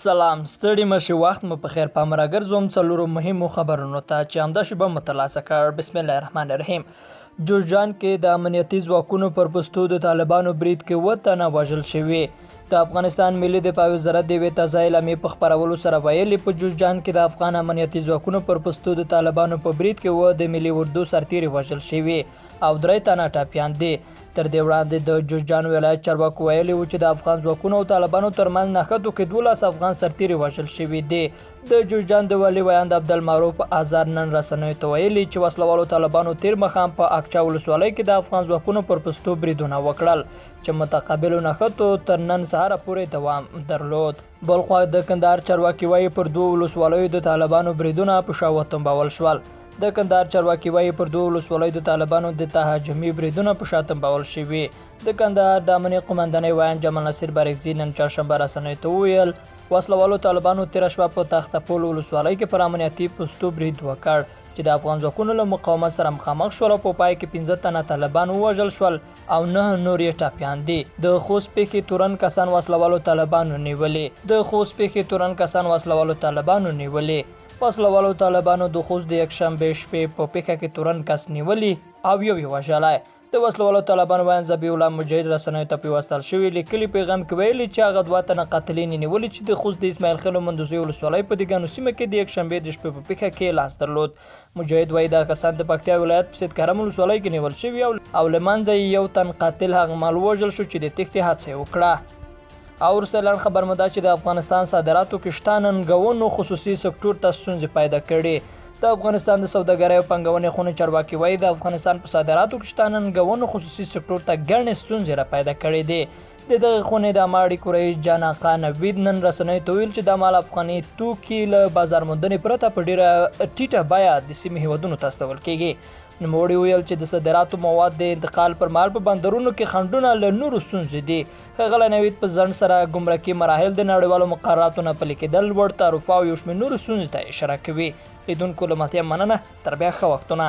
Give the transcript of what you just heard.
سلام ستړي مشي وخت مو په خیر پامراګر زوم څلورو مهمو خبرونو ته چې همدا شی به مترلاسه کړ. بسم الله الرحمن الرحیم. جوزجان کې د امنیتي ځواکونو پر پوستو د طالبانو برید کې 7 تنه وژل شوي. د افغانستان ملي دفاع وزارت د تازه اعلامیې په خبرولو سره ویلي په جوزجان کې د افغان امنیتي ځواکونو پر پوستو د طالبانو په برید کې د ملي اردو سرتیري وژل شوي او 3 تنه ټپیان دي. تر دې وړاندې د جوزجان ولایت چارواکو ویلي و چې د افغان ځواکونو او طالبانو ترمنځ نښتو کې 12 افغان سرتیري وژل شوي دي. د جوزجان د والي ویاند عبدالمعروف آزار نن رسنیو ته ویلي چې وسلوالو طالبانو تیر مخام په اقچا ولسوالۍ کې د افغان ځواکونو پر پوستو بریدونه وکړل چې متقابلو نښتو تر نن سهار پورې دوام درلود. بلخوا د کندهار چارواکي وایي پر 2 ولسوالیو د طالبانو بریدونه په شاوه تنبول شول. د کندهار چارواکي وایي پر 2 ولسوالیو د طالبانو د تهاجمي بریدونه په شا تنبول شوي. د کندهار د امنیت قومندانۍ ویاند جمال نصیر بارکزي نن چهارشنبه رسنیو ته وویل وسلوالو طالبانو تېره شپه په تخته پل ولسوالۍ کې پر امنیتي پوستو برید وکړ چې د افغان ځواکونو له مقاومت سره مخامخ شول او په پای کې 15 تنه طالبان ووژل شول او 9 نور یې ټپیان دي. د خوست پیښې تورن کسان وسلوالو طالبانو نیولي. وسلوالو طالبانو د خوست د یکشنبه شپې په پیښه کې تورن کس نیولي او یو یې وژلی. د وسلوالو طالبانو ویاند ذبیح الله مجاهد رسنیو ته پیوستل شوي لیکلي پیغام کې ویلي چې هغه 2 تنه قاتلین نیولي چې د خوست د اسماعیل خیل مندوزي ولسوالۍ په دیګانو سیمه کې د یکشنبه د شپې په پیښه کې لاس درلود. مجاهد وایي دا کسان د پکتیا ولایت په سید کرم ولسوالۍ کې نیول شوي او له منځه یو تن قاتل هغه مهال ووژل شو چې د تښتې هڅه یې وکړه. او وروسته لاندې خبر مو دا چې د افغانستان صادراتو کې شته ننګونو خصوصي سکتور ته ستونزې پیدا کړي. د افغانستان د سوداګرۍ او پانګونې خونې چارواکي وایي د افغانستان په صادراتو کې شته ننګونو خصوصي سکتور ته ګڼې ستونزې را پیدا کړي دي. د دغه خونې د عامه اړیکو رئیس جان آقا نوید نن رسنیو ته ویل چې د مال افغاني توکي له بازار موندنې پرته په ډیره ټیټه بیه د سیمې هیوادونو ته استول کیږي. نوموړي ویل چې د صادراتو مواد د انتقال پر مهال په بندرونو کې خنډونه له نورو ستونزې دي. ښاغلی نوید په ځنډ سره ګمرکي مراحل د نړیوالو مقرراتو نه پلي کېدل لوړ تعرفه او یو شمېر نورو ستونزو ته اشاره کوي. لیدونکو له ملتیا مننه. تر بیا ښه وختونه.